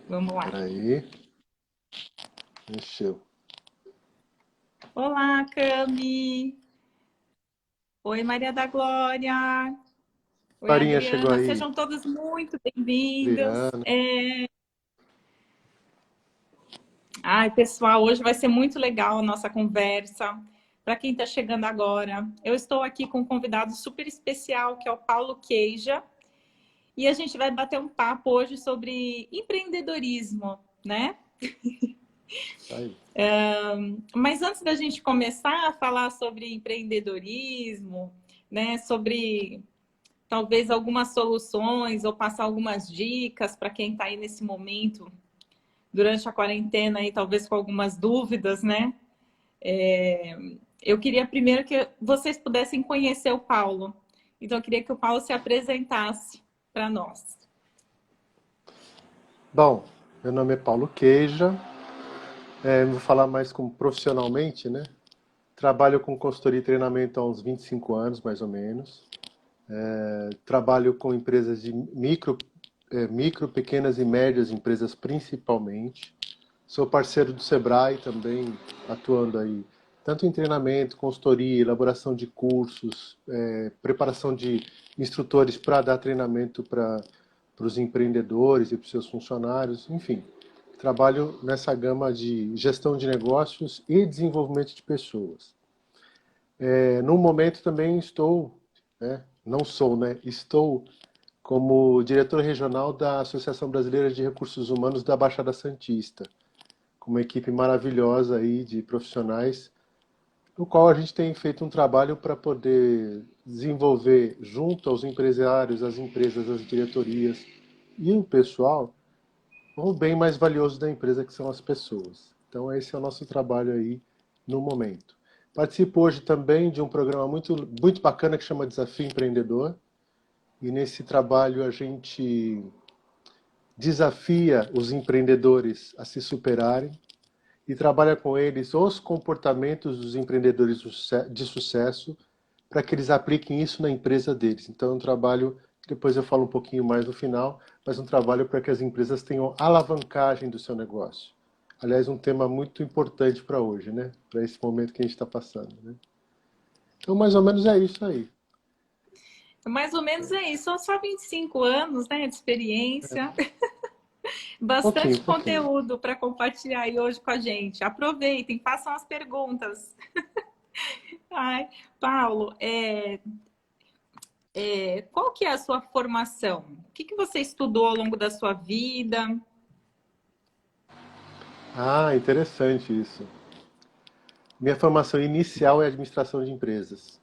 Vamos lá. Peraí, encheu. Olá, Cami. Oi, Maria da Glória. Oi, Farinha chegou Adriana. aí. Sejam todas muito bem-vindas. Adriana. Ai, pessoal, hoje vai ser muito legal a nossa conversa. Para quem está chegando agora, eu estou aqui com um convidado super especial, que é o Paulo Queija. E a gente vai bater um papo hoje sobre empreendedorismo, né? Isso aí. Mas antes da gente começar a falar sobre empreendedorismo, né, sobre talvez algumas soluções ou passar algumas dicas para quem está aí nesse momento, durante a quarentena, aí, talvez com algumas dúvidas, né? Eu queria primeiro que vocês pudessem conhecer o Paulo. Então, eu queria que o Paulo se apresentasse para nós. Bom, meu nome é Paulo Queija. Vou falar mais como profissionalmente, né? Trabalho com consultoria e treinamento há uns 25 anos, mais ou menos. Trabalho com empresas de micro, pequenas e médias empresas principalmente. Sou parceiro do Sebrae também, atuando aí, tanto em treinamento, consultoria, elaboração de cursos, preparação de instrutores para dar treinamento para os empreendedores e para os seus funcionários, enfim. Trabalho nessa gama de gestão de negócios e desenvolvimento de pessoas. No momento também estou, né, não sou, né, estou como diretor regional da Associação Brasileira de Recursos Humanos da Baixada Santista, com uma equipe maravilhosa aí de profissionais, no qual a gente tem feito um trabalho para poder desenvolver junto aos empresários, às empresas, às diretorias e o pessoal, o bem mais valioso da empresa, que são as pessoas. Então esse é o nosso trabalho aí no momento. Participo hoje também de um programa muito bacana que chama Desafio Empreendedor, e nesse trabalho a gente desafia os empreendedores a se superarem e trabalha com eles os comportamentos dos empreendedores de sucesso para que eles apliquem isso na empresa deles. Então, é um trabalho, depois eu falo um pouquinho mais no final, mas um trabalho para que as empresas tenham alavancagem do seu negócio. Aliás, um tema muito importante para hoje, né? Para esse momento que a gente está passando, né? Então, mais ou menos é isso aí. Mais ou menos é isso. São só 25 anos, né, de experiência. Pouquinho, Bastante pouquinho. conteúdo para compartilhar aí hoje com a gente. Aproveitem, façam as perguntas. Ai, Paulo, qual que é a sua formação? O que você estudou ao longo da sua vida? Ah, interessante isso. Minha formação inicial é administração de empresas.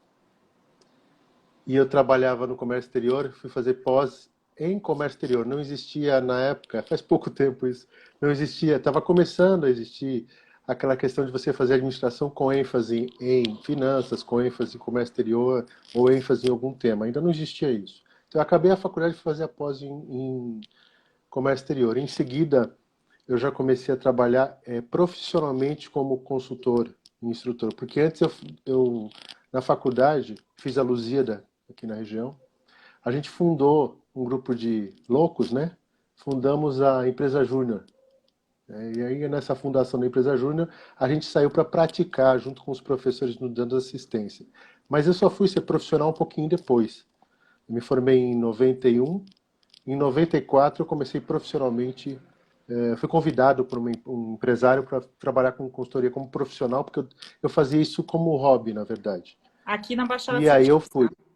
E eu trabalhava no comércio exterior, fui fazer pós em comércio exterior. Não existia na época, faz pouco tempo isso, não existia, estava começando a existir aquela questão de você fazer administração com ênfase em finanças, com ênfase em comércio exterior ou ênfase em algum tema. Ainda não existia isso. Então eu acabei a faculdade de fazer a pós em comércio exterior. Em seguida, eu já comecei a trabalhar profissionalmente como consultor e instrutor, porque antes eu na faculdade fiz a Lusíada aqui na região. A gente fundou um grupo de loucos, né? Fundamos a empresa Júnior. E aí, nessa fundação da empresa Júnior, a gente saiu para praticar junto com os professores nos dando assistência. Mas eu só fui ser profissional um pouquinho depois. Eu me formei em 91. Em 94 eu comecei profissionalmente, fui convidado por um empresário para trabalhar com consultoria como profissional, porque eu fazia isso como hobby, na verdade. Aqui na Baixada E aí eu fui. Santista.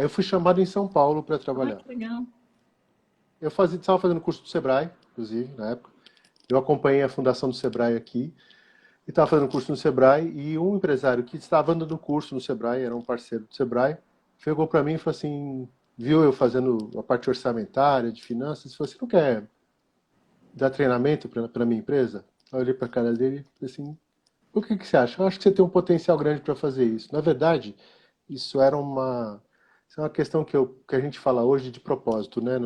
Eu fui chamado em São Paulo para Ai, trabalhar. que legal. Eu estava fazendo curso do Sebrae, inclusive, na época. Eu acompanhei a fundação do Sebrae aqui e estava fazendo curso no Sebrae, e um empresário que estava dando curso no Sebrae, era um parceiro do Sebrae, chegou para mim e falou assim, viu eu fazendo a parte orçamentária, de finanças, e falou assim, não quer dar treinamento para minha empresa? Eu olhei para a cara dele e falei assim, o que, que você acha? Eu acho que você tem um potencial grande para fazer isso. Na verdade, isso era isso é uma questão que a gente fala hoje de propósito, né?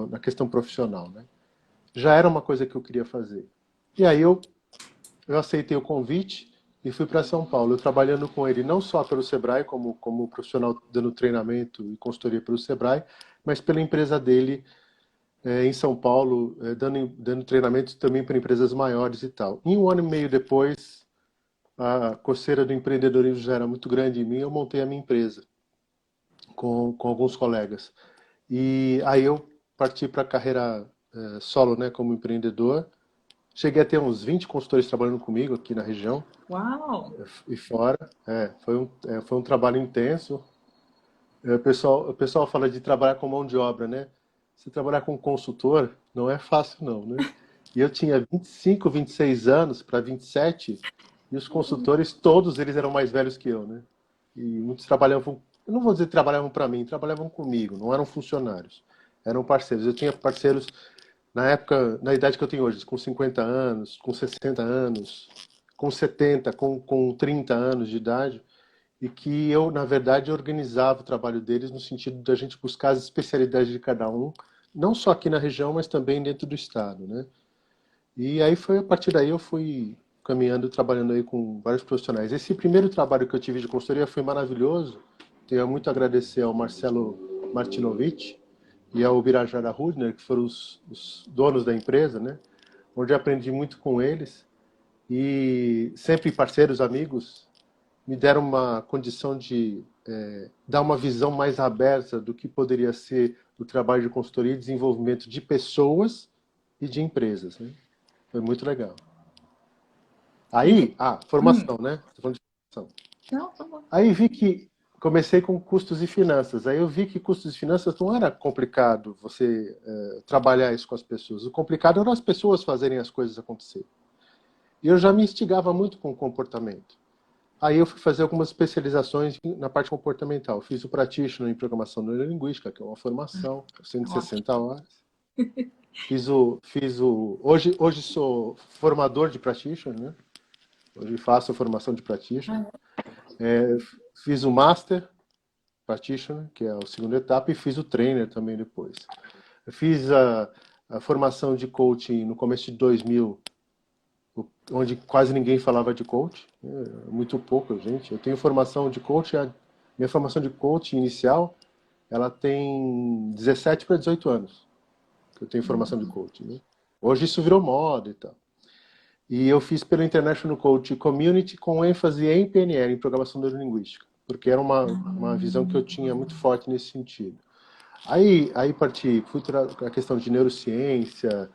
Na questão profissional, né? Já era uma coisa que eu queria fazer. E aí eu aceitei o convite e fui para São Paulo. Eu trabalhando com ele não só pelo Sebrae, como profissional dando treinamento e consultoria pelo Sebrae, mas pela empresa dele, em São Paulo, dando treinamento também para empresas maiores e tal. E um ano e meio depois, a coceira do empreendedorismo já era muito grande em mim, eu montei a minha empresa com alguns colegas. E aí eu parti para a carreira solo, né, como empreendedor. Cheguei a ter uns 20 consultores trabalhando comigo aqui na região Uau! e fora. Foi um trabalho intenso. O pessoal fala de trabalhar com mão de obra, né? Se trabalhar com consultor não é fácil não, né? E eu tinha 25, 26 anos para 27 e os consultores, todos eles eram mais velhos que eu, né? E muitos trabalhavam, eu não vou dizer que trabalhavam para mim, trabalhavam comigo, não eram funcionários, eram parceiros. Eu tinha parceiros na época, na idade que eu tenho hoje, com 50 anos, com 60 anos, com 70, com 30 anos de idade, e que eu, na verdade, organizava o trabalho deles no sentido da gente buscar as especialidades de cada um, não só aqui na região, mas também dentro do estado, né? E aí foi a partir daí eu fui caminhando, trabalhando aí com vários profissionais. Esse primeiro trabalho que eu tive de consultoria foi maravilhoso. Tenho muito a agradecer ao Marcelo Martinovic e ao Birajara Rudner, que foram os donos da empresa, né? Onde eu aprendi muito com eles e sempre parceiros, amigos, me deram uma condição de dar uma visão mais aberta do que poderia ser o trabalho de consultoria e desenvolvimento de pessoas e de empresas, né? Foi muito legal. E, Aí, hum, formação, né? Tô falando de formação. não, tá bom. Aí vi que comecei com custos e finanças. Aí eu vi que custos e finanças não era complicado você trabalhar isso com as pessoas. O complicado era as pessoas fazerem as coisas acontecer. E eu já me instigava muito com o comportamento. Aí eu fui fazer algumas especializações na parte comportamental. Fiz o Practitioner em Programação Neurolinguística, que é uma formação, Ótimo. 160 horas. Hoje sou formador de Practitioner, né? Hoje faço a formação de Practitioner. Fiz o Master Practitioner, que é a segunda etapa, e fiz o Trainer também depois. Eu fiz a formação de coaching no começo de 2000, onde quase ninguém falava de coach, né? Muito pouco, gente. Eu tenho formação de coach, minha formação de coach inicial, ela tem 17 para 18 anos, que eu tenho formação de coach, né? Hoje isso virou moda e tal. E eu fiz pelo International Coach Community com ênfase em PNL, em Programação Neurolinguística, porque era uma visão que eu tinha muito forte nesse sentido. Aí parti, fui a questão de neurociência,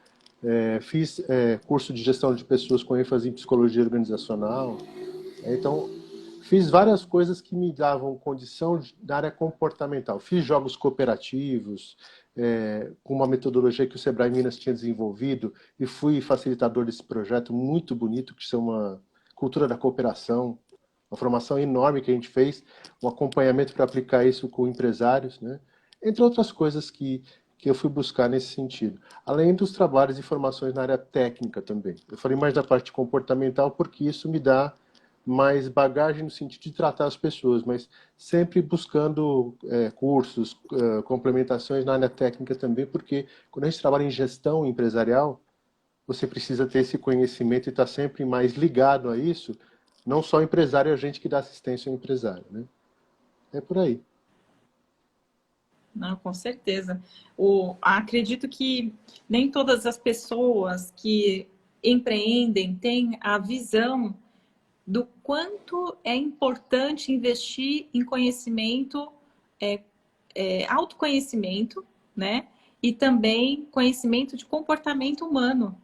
fiz curso de gestão de pessoas com ênfase em psicologia organizacional. Então, fiz várias coisas que me davam condição da área comportamental. Fiz jogos cooperativos, com uma metodologia que o Sebrae Minas tinha desenvolvido, e fui facilitador desse projeto muito bonito, que chama Cultura da Cooperação, uma formação enorme que a gente fez, um acompanhamento para aplicar isso com empresários, né? Entre outras coisas que eu fui buscar nesse sentido. Além dos trabalhos e formações na área técnica também. Eu falei mais da parte comportamental porque isso me dá mais bagagem no sentido de tratar as pessoas, mas sempre buscando cursos, complementações na área técnica também, porque quando a gente trabalha em gestão empresarial, você precisa ter esse conhecimento e estar sempre mais ligado a isso, não só o empresário, a gente que dá assistência ao empresário, né? É por aí. Não, com certeza. Acredito que nem todas as pessoas que empreendem têm a visão do quanto é importante investir em conhecimento, autoconhecimento, né? E também conhecimento de comportamento humano.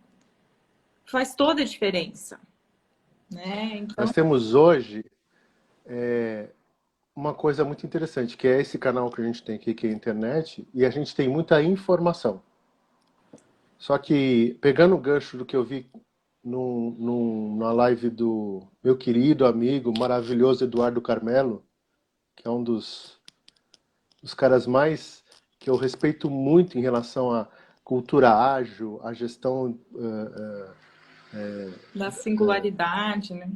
Faz toda a diferença, né? Nós Então, temos hoje uma coisa muito interessante, que é esse canal que a gente tem aqui, que é a internet, e a gente tem muita informação. Só que, pegando o gancho do que eu vi na live do meu querido amigo, maravilhoso Eduardo Carmelo, que é um dos caras mais que eu respeito muito em relação à cultura ágil, à gestão da singularidade, né?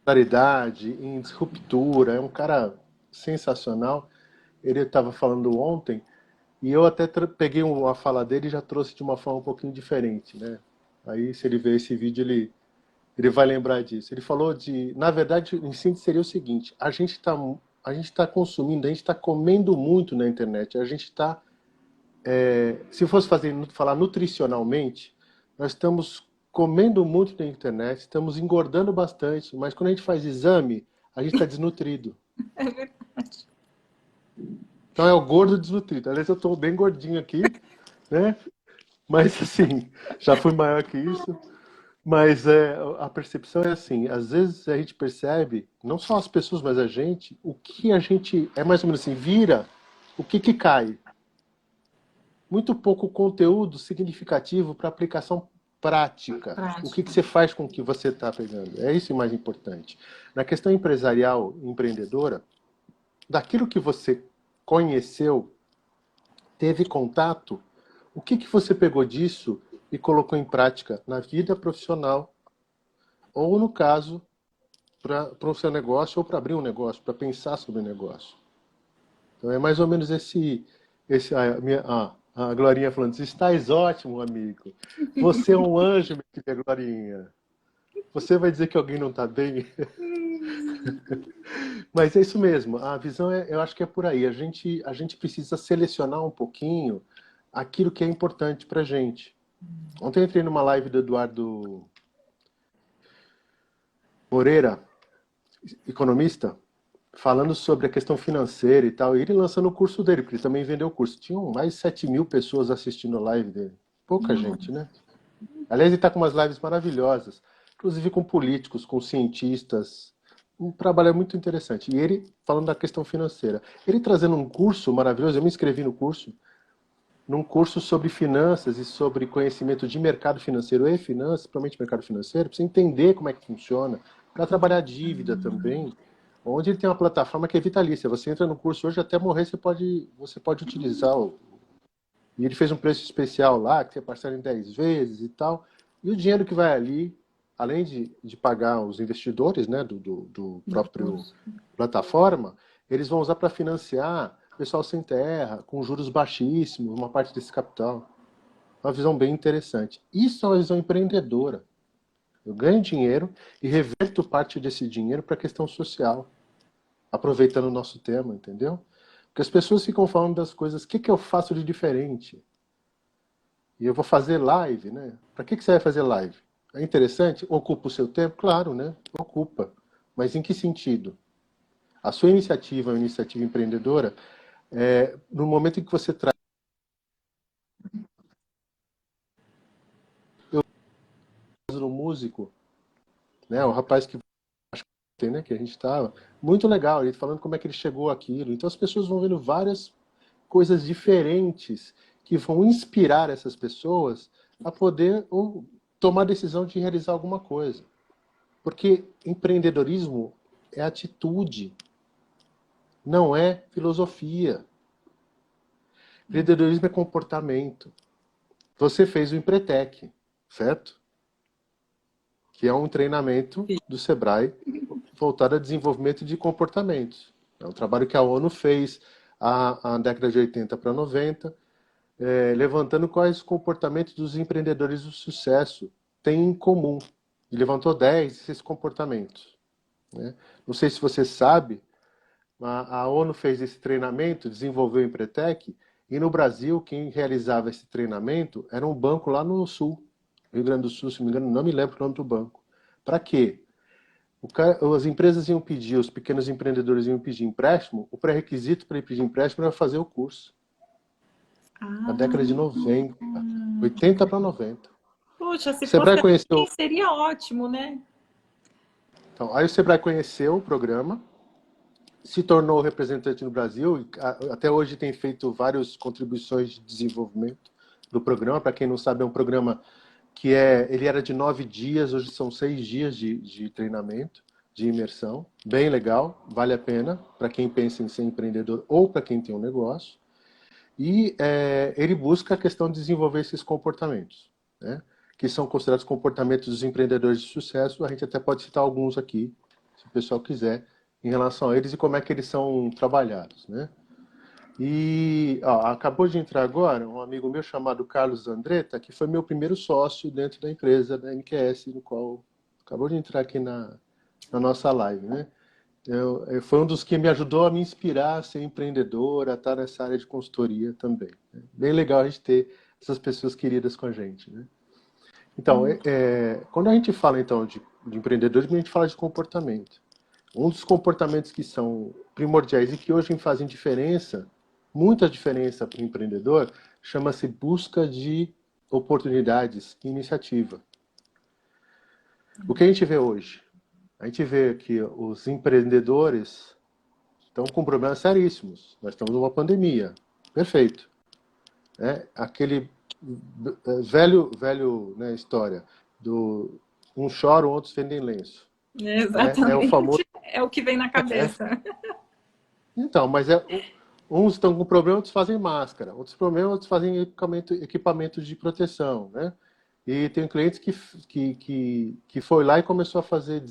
claridade, em disruptura, é um cara sensacional. Ele estava falando ontem, e eu até peguei uma fala dele e já trouxe de uma forma um pouquinho diferente, né? Aí, se ele ver esse vídeo, ele vai lembrar disso. Ele falou na verdade, em síntese seria o seguinte: a gente está consumindo, a gente está comendo muito na internet, a gente está se fosse falar nutricionalmente, nós estamos comendo muito na internet, estamos engordando bastante, mas quando a gente faz exame, a gente está desnutrido. É verdade. Então é o gordo desnutrido. Aliás, eu estou bem gordinho aqui, né? Mas assim, já fui maior que isso. Mas a percepção é assim, às vezes a gente percebe, não só as pessoas, mas a gente, o que a gente, é mais ou menos assim, vira, o que que cai. Muito pouco conteúdo significativo para aplicação prática. O que que Prática. você faz com o que você está pegando? É isso o mais importante. Na questão empresarial, empreendedora, daquilo que você conheceu, teve contato, o que que você pegou disso e colocou em prática na vida profissional, ou no caso, para o seu negócio, ou para abrir um negócio, para pensar sobre o negócio. Então é mais ou menos a Glorinha falando, estás ótimo, amigo. Você é um anjo, minha querida Glorinha. Você vai dizer que alguém não está bem? Mas é isso mesmo, a visão eu acho que é por aí. A gente precisa selecionar um pouquinho aquilo que é importante para a gente. Ontem eu entrei numa live do Eduardo Moreira, economista, falando sobre a questão financeira e tal, e ele lançando o curso dele, porque ele também vendeu o curso. Tinham mais de 7.000 pessoas assistindo a live dele. Pouca gente, né? Aliás, ele está com umas lives maravilhosas, inclusive com políticos, com cientistas. Um trabalho muito interessante. E ele falando da questão financeira. Ele trazendo um curso maravilhoso, eu me inscrevi no curso, num curso sobre finanças e sobre conhecimento de mercado financeiro e finanças, principalmente mercado financeiro, para você entender como é que funciona, para trabalhar dívida também, onde ele tem uma plataforma que é vitalícia. Você entra no curso hoje, até morrer você pode utilizar. E ele fez um preço especial lá, que você parcela em 10 vezes e tal. E o dinheiro que vai ali, além de pagar os investidores, né, do Do próprio curso. plataforma, eles vão usar para financiar o pessoal sem terra, com juros baixíssimos, uma parte desse capital. Uma visão bem interessante. Isso é uma visão empreendedora. Eu ganho dinheiro e reverto parte desse dinheiro para a questão social, aproveitando o nosso tema, entendeu? Porque as pessoas ficam falando das coisas, o que que eu faço de diferente? E eu vou fazer live, né? Para que que você vai fazer live? É interessante? Ocupa o seu tempo? Claro, né? Ocupa. Mas em que sentido? A sua iniciativa é uma iniciativa empreendedora, no momento em que você traz no músico, né? O rapaz que tem, né? Que a gente estava, muito legal, ele falando como é que ele chegou àquilo. Então as pessoas vão vendo várias coisas diferentes que vão inspirar essas pessoas a poder ou, tomar a decisão de realizar alguma coisa. Porque empreendedorismo é atitude, não é filosofia. Empreendedorismo é comportamento. Você fez o Empretec, certo? Que é um treinamento do Sebrae voltado a desenvolvimento de comportamentos. É um trabalho que a ONU fez a década de 80 para 90, levantando quais comportamentos dos empreendedores do sucesso têm em comum. E levantou 10 desses comportamentos. Né? Não sei se você sabe, a ONU fez esse treinamento, desenvolveu o Empretec, e no Brasil, quem realizava esse treinamento era um banco lá no Sul, Rio Grande do Sul, se não me engano, não me lembro o nome do banco. Para quê? As empresas iam pedir, os pequenos empreendedores iam pedir empréstimo, o pré-requisito para ir pedir empréstimo era fazer o curso. Na década de Ah, 90, 80 para 90. puxa, se O fosse Sebrae assim, conheceu, seria ótimo, né? então, aí o Sebrae conheceu o programa, se tornou representante no Brasil e até hoje tem feito várias contribuições de desenvolvimento do programa. Para quem não sabe, é um programa que ele era de 9 dias, hoje são 6 dias de treinamento, de imersão. Bem legal, vale a pena para quem pensa em ser empreendedor ou para quem tem um negócio. E ele busca a questão de desenvolver esses comportamentos, né? Que são considerados comportamentos dos empreendedores de sucesso. A gente até pode citar alguns aqui, se o pessoal quiser, em relação a eles e como é que eles são trabalhados, né? E acabou de entrar agora um amigo meu chamado Carlos Andretta, que foi meu primeiro sócio dentro da empresa da NQS, no qual acabou de entrar aqui na nossa live, né? Foi um dos que me ajudou a me inspirar a ser empreendedor, a estar nessa área de consultoria também. Né? Bem legal a gente ter essas pessoas queridas com a gente, né? Então, quando a gente fala então de empreendedorismo, a gente fala de comportamento. Um dos comportamentos que são primordiais e que hoje fazem diferença, muita diferença para o empreendedor, chama-se busca de oportunidades e iniciativa. O que a gente vê hoje? A gente vê que os empreendedores estão com problemas seríssimos. Nós estamos numa pandemia. Perfeito. Aquele velho, né, história do um chora, outros vendem lenço. É o famoso. Exatamente. É o que vem na cabeça. Então, mas uns estão com problema, outros fazem máscara. Outros problemas, outros fazem equipamento de proteção, né? E tem clientes que foi lá e começou a fazer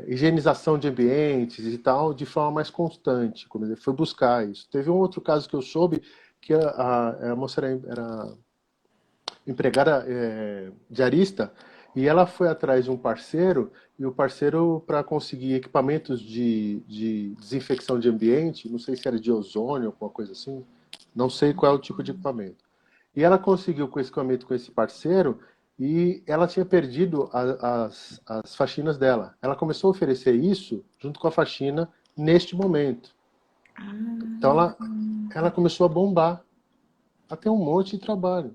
higienização de ambientes e tal, de forma mais constante. Foi buscar isso. Teve um outro caso que eu soube que a moça era empregada diarista e ela foi atrás de um parceiro e o parceiro, para conseguir equipamentos de desinfecção de ambiente, não sei se era de ozônio, alguma coisa assim, não sei qual é o tipo de equipamento. E ela conseguiu com esse equipamento com esse parceiro e ela tinha perdido as faxinas dela. Ela começou a oferecer isso junto com a faxina neste momento. Então ela começou a bombar, a ter um monte de trabalho.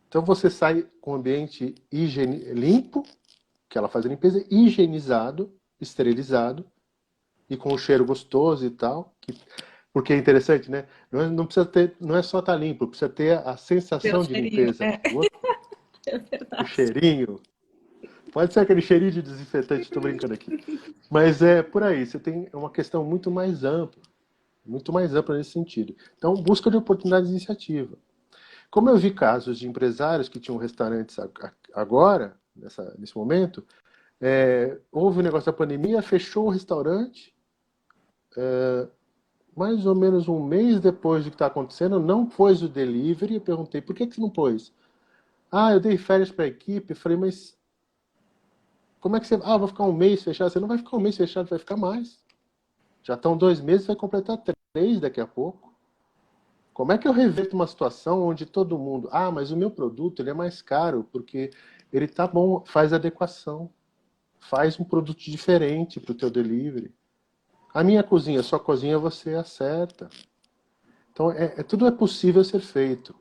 Então você sai com o ambiente limpo, que ela faz a limpeza, higienizado, esterilizado, e com um cheiro gostoso e tal. Porque é interessante, né? Não precisa ter, não é só estar limpo, precisa ter a sensação Pelo de cheirinho, limpeza. é O verdade. cheirinho. Pode ser aquele cheirinho de desinfetante, estou brincando aqui. Mas é por aí, você tem uma questão muito mais ampla nesse sentido. Então, busca de oportunidades de iniciativa. Como eu vi casos de empresários que tinham restaurantes agora, nesse momento, houve o negócio da pandemia, fechou o restaurante, mais ou menos um mês depois do que está acontecendo, não pôs o delivery. Eu perguntei, por que você não pôs? Ah, eu dei férias para a equipe. Eu falei, mas como é que você... Ah, vou ficar um mês fechado. Você não vai ficar um mês fechado, vai ficar mais. Já estão 2 meses, vai completar 3 daqui a pouco. Como é que eu reverto uma situação onde todo mundo... Ah, mas o meu produto ele é mais caro, porque ele tá bom, faz adequação. Faz um produto diferente para o teu delivery. A minha cozinha, a sua cozinha, você acerta. Então, tudo é possível ser feito.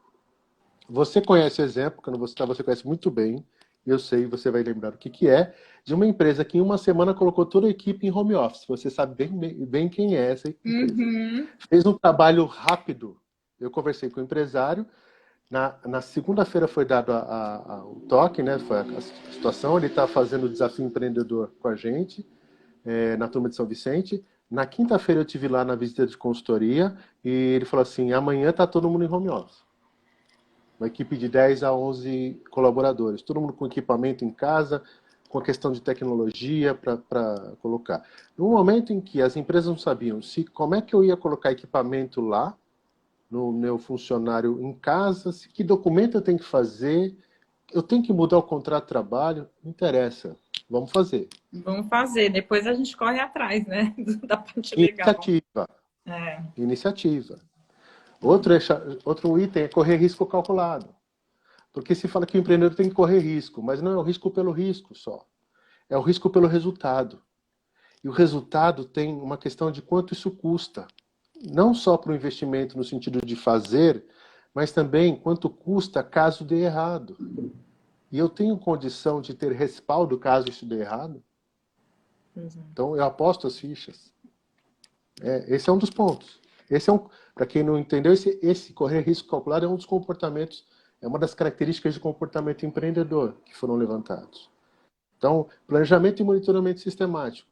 Você conhece o exemplo, quando você está, você conhece muito bem, eu sei, você vai lembrar o que é, de uma empresa que em uma semana colocou toda a equipe em home office. Você sabe bem quem é essa empresa. Uhum. Fez um trabalho rápido. Eu conversei com o empresário, na segunda-feira foi dado o toque, né? Foi a situação, ele está fazendo o desafio empreendedor com a gente, na turma de São Vicente. Na quinta-feira eu tive lá na visita de consultoria e ele falou assim, amanhã está todo mundo em home office. Uma equipe de 10 a 11 colaboradores, todo mundo com equipamento em casa, com a questão de tecnologia para colocar. No momento em que as empresas não sabiam como é que eu ia colocar equipamento lá, no meu funcionário em casa, que documento eu tenho que fazer, eu tenho que mudar o contrato de trabalho, não interessa, vamos fazer. Vamos fazer, depois a gente corre atrás, né? Da parte legal. Iniciativa. É. Iniciativa. Outro item é correr risco calculado. Porque se fala que o empreendedor tem que correr risco, mas não é o risco pelo risco só. É o risco pelo resultado. E o resultado tem uma questão de quanto isso custa. Não só para o investimento no sentido de fazer, mas também quanto custa caso dê errado. E eu tenho condição de ter respaldo caso isso dê errado? Então eu aposto as fichas. Esse é um dos pontos. Para quem não entendeu, esse correr risco calculado é um dos comportamentos, é uma das características de comportamento empreendedor que foram levantados. Então, planejamento e monitoramento sistemático.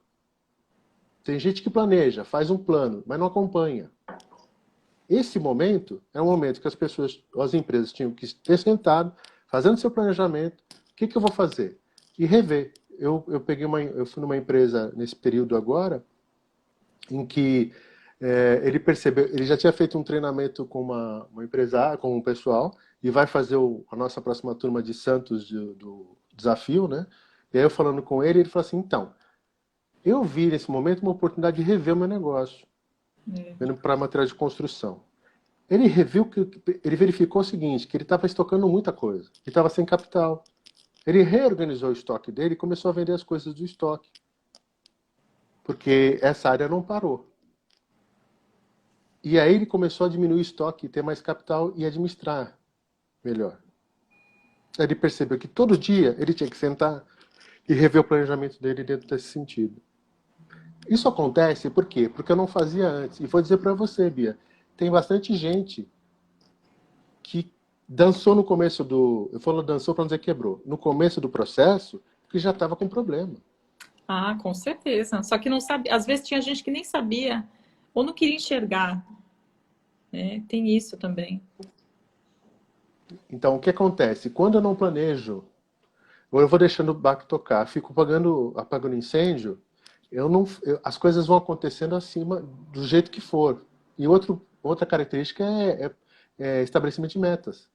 Tem gente que planeja, faz um plano, mas não acompanha. Esse momento é um momento que as empresas tinham que ter sentado, fazendo seu planejamento, o que eu vou fazer? E rever. Eu fui numa empresa nesse período agora, em que ele percebeu, ele já tinha feito um treinamento com uma empresária, com um pessoal, e vai fazer a nossa próxima turma de Santos do desafio, né? E aí eu falando com ele, ele falou assim, então, Eu vi nesse momento uma oportunidade de rever o meu negócio, É. vendo para material de construção. Ele verificou o seguinte, que ele estava estocando muita coisa, ele estava sem capital. Ele reorganizou o estoque dele e começou a vender as coisas do estoque, porque essa área não parou. E aí ele começou a diminuir o estoque, ter mais capital e administrar melhor. Aí ele percebeu que todo dia ele tinha que sentar e rever o planejamento dele dentro desse sentido. Isso acontece por quê? Porque eu não fazia antes. E vou dizer para você, Bia, tem bastante gente que dançou no começo do... Eu falo dançou para não dizer quebrou. No começo do processo, que já estava com problema. Ah, com certeza. Só que não sabia. Às vezes tinha gente que nem sabia ou não queria enxergar, né? Tem isso também. Então, o que acontece? Quando eu não planejo, ou eu vou deixando o barco tocar, fico apagando incêndio, as coisas vão acontecendo acima do jeito que for. E outra característica é estabelecimento de metas.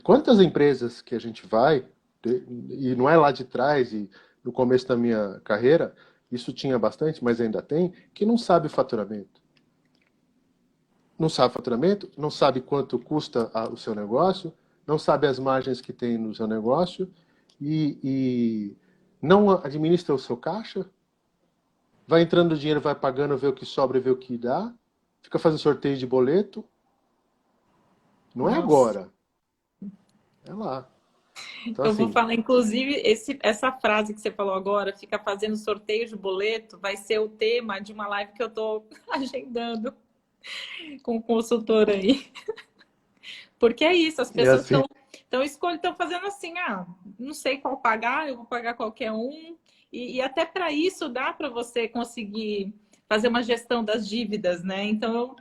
Quantas empresas que a gente vai, e não é lá de trás, e no começo da minha carreira, isso tinha bastante, mas ainda tem, que não sabe faturamento. Não sabe faturamento, não sabe quanto custa o seu negócio, não sabe as margens que tem no seu negócio e não administra o seu caixa, vai entrando dinheiro, vai pagando, vê o que sobra e vê o que dá, fica fazendo sorteio de boleto. Não é Nossa. agora, é lá. Então, Eu vou assim, falar, inclusive, essa frase que você falou agora, fica fazendo sorteio de boleto, vai ser o tema de uma live que eu tô agendando com o consultor aí. Porque é isso, as é pessoas assim. estão fazendo assim, não sei qual pagar, eu vou pagar qualquer um. E até para isso dá para você conseguir fazer uma gestão das dívidas, né? Então eu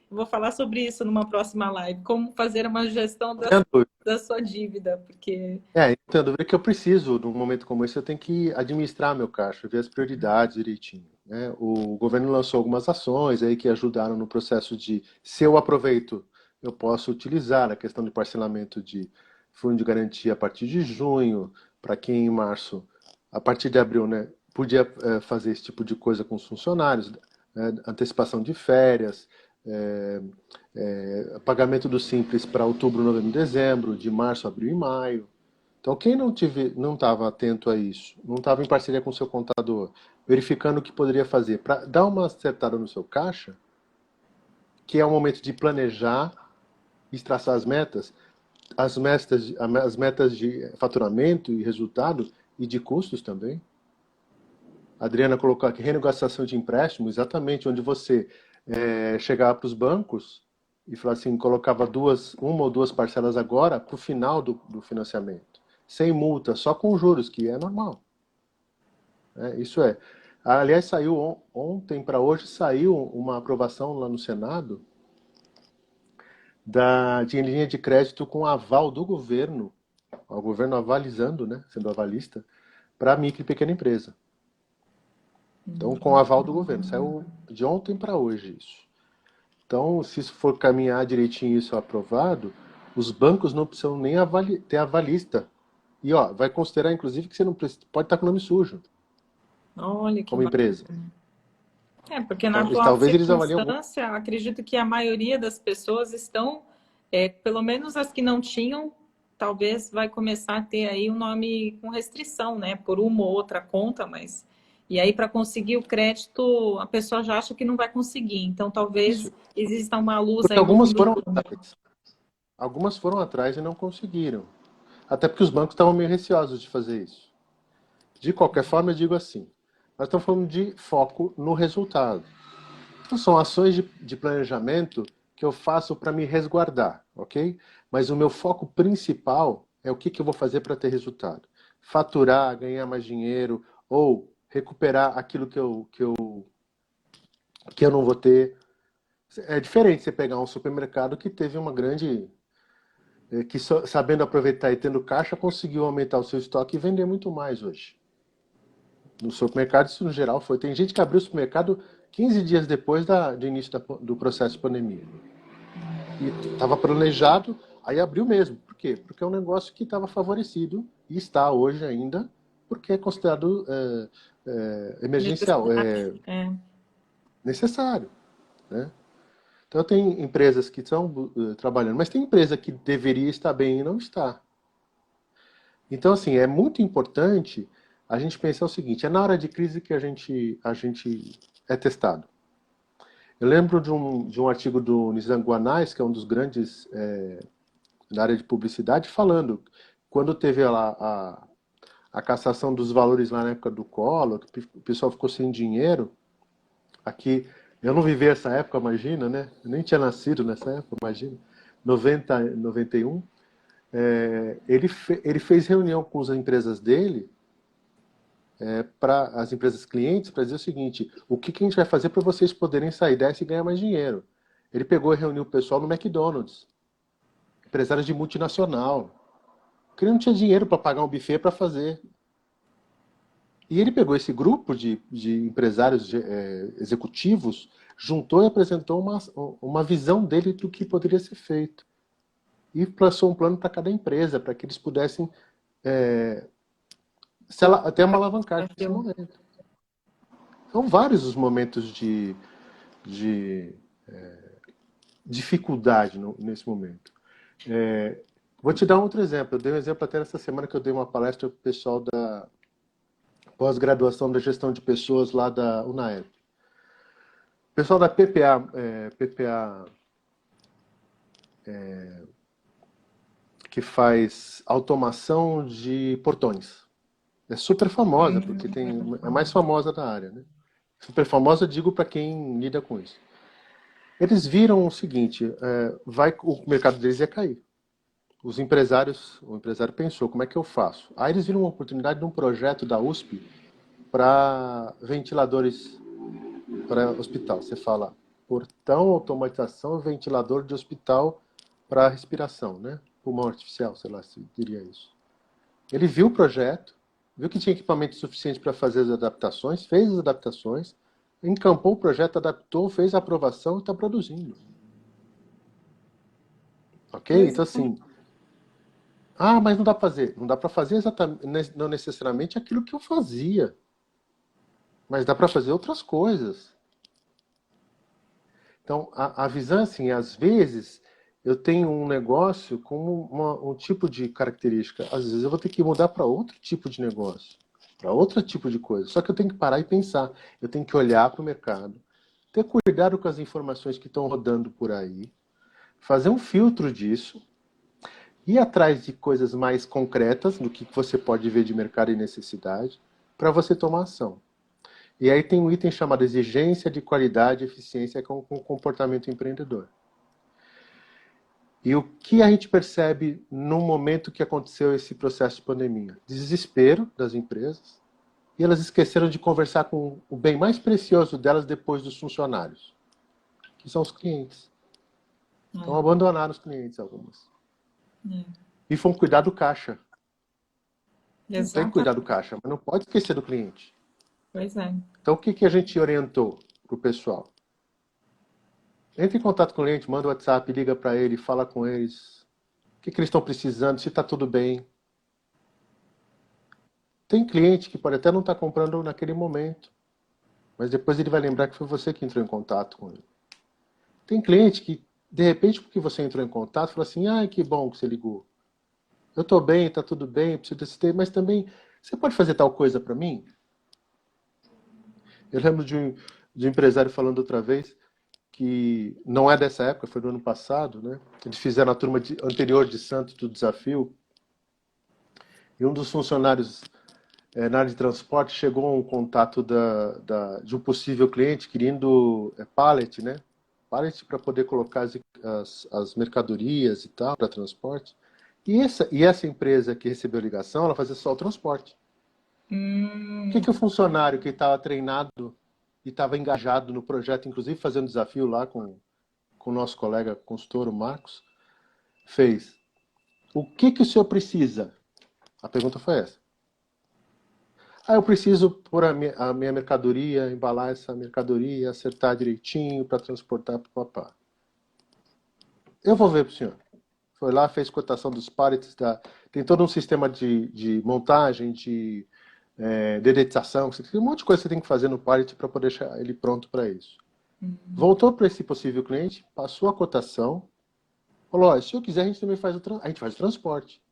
vou falar sobre isso numa próxima live, como fazer uma gestão da sua dívida, porque Então, a dúvida é que eu preciso, num momento como esse, eu tenho que administrar meu caixa, ver as prioridades direitinho, né? O governo lançou algumas ações aí que ajudaram no processo de, se eu aproveito, eu posso utilizar a questão de parcelamento de fundo de garantia a partir de junho, para quem em março, a partir de abril, né, podia fazer esse tipo de coisa com os funcionários, né, antecipação de férias, é, pagamento do Simples para outubro, novembro, dezembro, de março, abril e maio. Então, quem não estava atento a isso, não estava em parceria com o seu contador, verificando o que poderia fazer para dar uma acertada no seu caixa, que é o momento de planejar e traçar as metas de faturamento e resultado e de custos também. A Adriana colocou aqui renegociação de empréstimo, exatamente onde você chegava para os bancos e falava assim, colocava uma ou duas parcelas agora para o final do financiamento, sem multa, só com juros, que é normal. Isso é. Aliás, saiu ontem para hoje, saiu uma aprovação lá no Senado de linha de crédito com aval do governo, o governo avalizando, né, sendo avalista, para micro e pequena empresa. Então, com aval do governo. Saiu de ontem para hoje isso. Então, se isso for caminhar direitinho isso aprovado, os bancos não precisam nem ter avalista. E ó, vai considerar, inclusive, que você não pode estar com o nome sujo, olha que como empresa. bacana. Porque na Então, atual talvez eles avaliam muito. circunstância, acredito que a maioria das pessoas estão, pelo menos as que não tinham, talvez vai começar a ter aí um nome com restrição, né? Por uma ou outra conta, mas. E aí, para conseguir o crédito, a pessoa já acha que não vai conseguir. Então, talvez Isso. exista uma luz Porque aí no algumas fim do foram túnel. atrás. Algumas foram atrás e não conseguiram. Até porque os bancos estavam meio receosos de fazer isso. De qualquer forma, eu digo assim: nós estamos falando de foco no resultado. Então, são ações de planejamento que eu faço para me resguardar, ok? Mas o meu foco principal é o que eu vou fazer para ter resultado. Faturar, ganhar mais dinheiro ou recuperar aquilo que eu não vou ter. É diferente você pegar um supermercado que teve uma grande. Que sabendo aproveitar e tendo caixa, conseguiu aumentar o seu estoque e vender muito mais hoje. No supermercado, isso no geral foi. Tem gente que abriu o supermercado 15 dias depois do início do processo de pandemia. E estava planejado, aí abriu mesmo. Por quê? Porque é um negócio que estava favorecido e está hoje ainda, porque é considerado emergencial, Necessário. É. necessário, né? Então, tem empresas que estão trabalhando, mas tem empresa que deveria estar bem e não está. Então, assim, é muito importante a gente pensar o seguinte: é na hora de crise que a gente é testado. Eu lembro de um artigo do Nizam Guanais, que é um dos grandes na área de publicidade, falando quando teve lá a cassação dos valores lá na época do Collor, que o pessoal ficou sem dinheiro. Aqui, eu não vivi essa época, imagina, né? Eu nem tinha nascido nessa época, imagina. 90, 91. Ele fez reunião com as empresas dele, para as empresas clientes, para dizer o seguinte: o que a gente vai fazer para vocês poderem sair dessa e ganhar mais dinheiro? Ele pegou e reuniu o pessoal no McDonald's, empresários de multinacional, que não tinha dinheiro para pagar um buffet para fazer. E ele pegou esse grupo de empresários executivos, juntou e apresentou uma visão dele do que poderia ser feito. E traçou um plano para cada empresa, para que eles pudessem ter uma alavancagem nesse momento. São vários os momentos de dificuldade nesse momento. Vou te dar um outro exemplo. Eu dei um exemplo até nessa semana que eu dei uma palestra para o pessoal da pós-graduação da gestão de pessoas lá da UNAEP. O pessoal da PPA que faz automação de portões. É super famosa, porque é a mais famosa da área, né? Super famosa, digo, para quem lida com isso. Eles viram o seguinte: o mercado deles ia cair. O empresário pensou: como é que eu faço? Aí eles viram uma oportunidade de um projeto da USP para ventiladores para hospital. Você fala portão, automatização, ventilador de hospital para respiração, né? Pulmão artificial, sei lá se diria isso. Ele viu o projeto, viu que tinha equipamento suficiente para fazer as adaptações, fez as adaptações, encampou o projeto, adaptou, fez a aprovação e está produzindo. Ok? Então, assim, mas não dá para fazer. Não dá para fazer exatamente, não necessariamente aquilo que eu fazia. Mas dá para fazer outras coisas. Então, a visão, assim, às vezes, eu tenho um negócio com um tipo de característica. Às vezes eu vou ter que mudar para outro tipo de negócio, para outro tipo de coisa. Só que eu tenho que parar e pensar. Eu tenho que olhar para o mercado, ter cuidado com as informações que estão rodando por aí, fazer um filtro disso, ir atrás de coisas mais concretas, no que você pode ver de mercado e necessidade, para você tomar ação. E aí tem um item chamado exigência de qualidade e eficiência com o comportamento empreendedor. E o que a gente percebe no momento que aconteceu esse processo de pandemia? Desespero das empresas, e elas esqueceram de conversar com o bem mais precioso delas depois dos funcionários, que são os clientes. Então abandonaram os clientes algumas. E foram cuidar do caixa. Tem que cuidar do caixa, mas não pode esquecer do cliente. Pois é. Então o que a gente orientou para o pessoal? Entre em contato com o cliente, manda o WhatsApp, liga para ele, fala com eles. O que eles estão precisando, se está tudo bem. Tem cliente que pode até não estar comprando naquele momento, mas depois ele vai lembrar que foi você que entrou em contato com ele. Tem cliente que, de repente, porque você entrou em contato, fala assim: que bom que você ligou. Eu estou bem, está tudo bem, preciso desse tempo, mas também, você pode fazer tal coisa para mim? Eu lembro de um empresário falando outra vez, que não é dessa época, foi do ano passado, né? Eles fizeram a turma anterior de Santos do Desafio, e um dos funcionários na área de transporte chegou a um contato de um possível cliente querendo pallet, né? Pallet para poder colocar as mercadorias e tal, para transporte. E essa empresa que recebeu a ligação, ela fazia só o transporte. O que o funcionário que estava treinado e estava engajado no projeto, inclusive fazendo desafio lá com o nosso colega consultor, o Marcos, fez? O que o senhor precisa? A pergunta foi essa. Eu preciso pôr a minha mercadoria, embalar essa mercadoria, acertar direitinho para transportar para o papá. Eu vou ver para o senhor. Foi lá, fez cotação dos pallets, tem todo um sistema de montagem, de dedetização, tem um monte de coisa que você tem que fazer no Pilot para poder deixar ele pronto para isso. Voltou para esse possível cliente, passou a cotação, falou, olha, se eu quiser, a gente também faz a gente faz o transporte.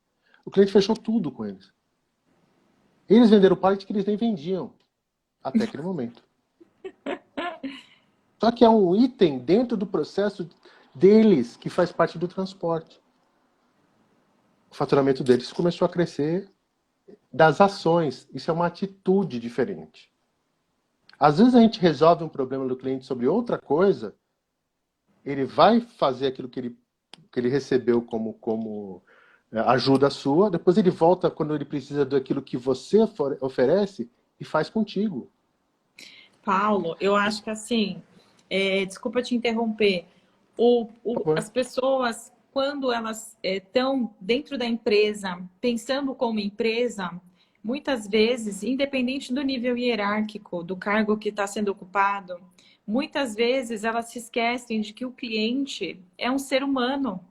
O cliente fechou tudo com eles. Eles venderam o Pilot que eles nem vendiam até aquele momento. Só que é um item dentro do processo deles que faz parte do transporte. O faturamento deles começou a crescer das ações. Isso é uma atitude diferente. Às vezes a gente resolve um problema do cliente sobre outra coisa, ele vai fazer aquilo que ele recebeu como ajuda sua, depois ele volta quando ele precisa daquilo que você oferece e faz contigo. Paulo, eu acho que assim, desculpa te interromper, Por favor. as pessoas, quando elas estão dentro da empresa, pensando como empresa, muitas vezes, independente do nível hierárquico, do cargo que está sendo ocupado, muitas vezes elas se esquecem de que o cliente é um ser humano,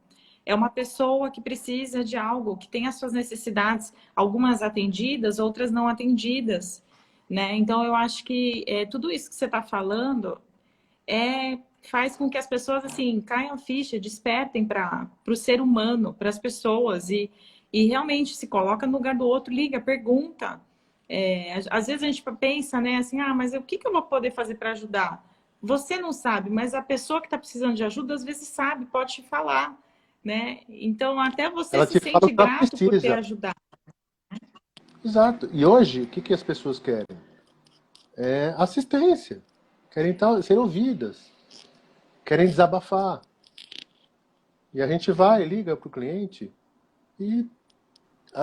é uma pessoa que precisa de algo, que tem as suas necessidades, algumas atendidas, outras não atendidas, né? Então, eu acho que tudo isso que você está falando faz com que as pessoas assim caiam ficha, despertem para o ser humano, para as pessoas e realmente se coloca no lugar do outro, liga, pergunta. Às vezes a gente pensa, né, assim, mas o que eu vou poder fazer para ajudar? Você não sabe, mas a pessoa que está precisando de ajuda às vezes sabe, pode te falar, né? Então até você Ela se te fala o sente que ela grato por ter precisa. ajudado. Exato. E hoje, o que as pessoas querem? Assistência. Querem ser ouvidas. Querem desabafar. E a gente vai, liga para o cliente e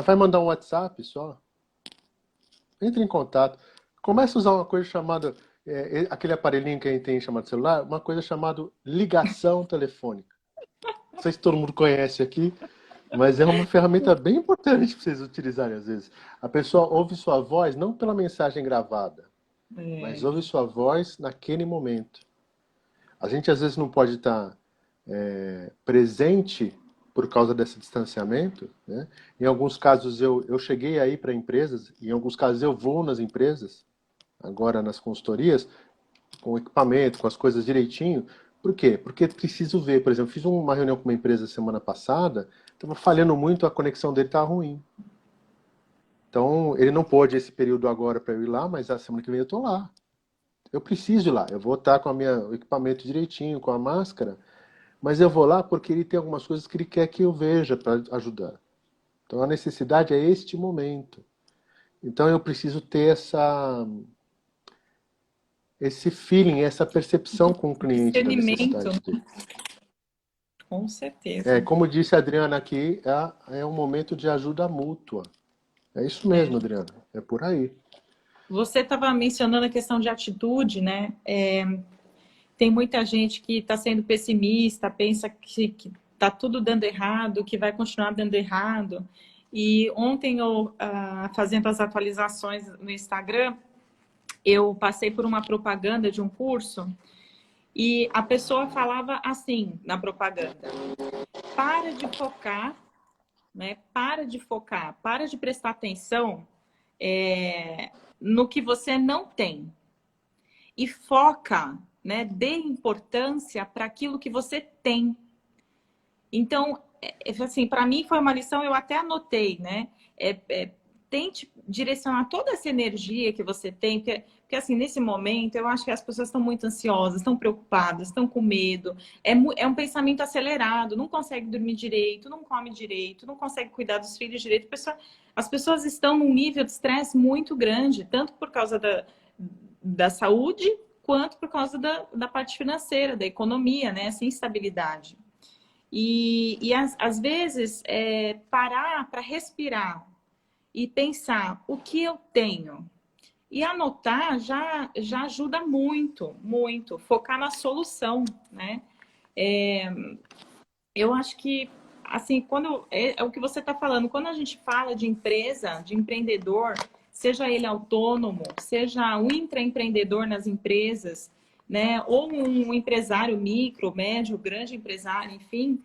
vai mandar um WhatsApp só. Entra em contato. Começa a usar uma coisa chamada, aquele aparelhinho que a gente tem chamado celular, uma coisa chamada ligação telefônica. Não sei se todo mundo conhece aqui, mas é uma ferramenta bem importante para vocês utilizarem às vezes. A pessoa ouve sua voz não pela mensagem gravada, mas ouve sua voz naquele momento. A gente às vezes não pode estar presente por causa desse distanciamento, né? Em alguns casos eu cheguei aí para empresas, em alguns casos eu vou nas empresas, agora nas consultorias, com o equipamento, com as coisas direitinho. Por quê? Porque preciso ver, por exemplo, fiz uma reunião com uma empresa semana passada, estava falhando muito, a conexão dele estava ruim. Então, ele não pôde esse período agora para eu ir lá, mas a semana que vem eu estou lá. Eu preciso ir lá, eu vou estar com o equipamento direitinho, com a máscara, mas eu vou lá porque ele tem algumas coisas que ele quer que eu veja para ajudar. Então, a necessidade é este momento. Então, eu preciso ter esse feeling, essa percepção com o cliente da Discernimento, necessidade dele. com certeza. Como disse a Adriana aqui, é um momento de ajuda mútua. É isso mesmo, Adriana. É por aí. Você estava mencionando a questão de atitude, né? Tem muita gente que está sendo pessimista, pensa que está tudo dando errado, que vai continuar dando errado. E ontem, fazendo as atualizações no Instagram, eu passei por uma propaganda de um curso e a pessoa falava assim na propaganda: para de focar, né? Para de prestar atenção no que você não tem e foca, né? Dê importância para aquilo que você tem. Então, assim, para mim foi uma lição, eu até anotei, né? Tente direcionar toda essa energia que você tem, porque assim, nesse momento, eu acho que as pessoas estão muito ansiosas, estão preocupadas, estão com medo, é um pensamento acelerado, não consegue dormir direito, não come direito, não consegue cuidar dos filhos direito. As pessoas estão num nível de estresse muito grande, tanto por causa da saúde, quanto por causa da parte financeira, da economia, né? Essa instabilidade. E às vezes, parar para respirar e pensar o que eu tenho e anotar já ajuda muito, muito. Focar na solução, né? Eu acho que, assim, quando é o que você está falando, quando a gente fala de empresa, de empreendedor, seja ele autônomo, seja um intraempreendedor nas empresas, né? Ou um empresário micro, médio, grande empresário, enfim,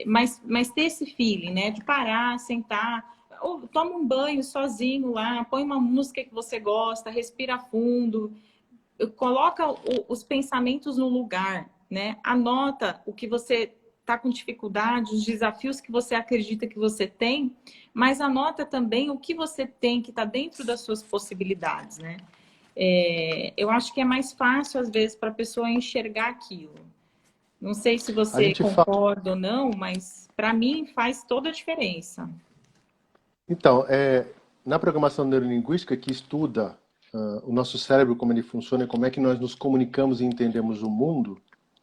mas ter esse feeling, né? De parar, sentar. ou toma um banho sozinho lá, põe uma música que você gosta, respira fundo, coloca os pensamentos no lugar, né? Anota o que você está com dificuldade, os desafios que você acredita que você tem, mas anota também o que você tem que está dentro das suas possibilidades, né? Eu acho que é mais fácil, às vezes, para a pessoa enxergar aquilo. Não sei se A você gente fala. concorda ou não, mas para mim faz toda a diferença. Então, na programação neurolinguística que estuda o nosso cérebro, como ele funciona e como é que nós nos comunicamos e entendemos o mundo,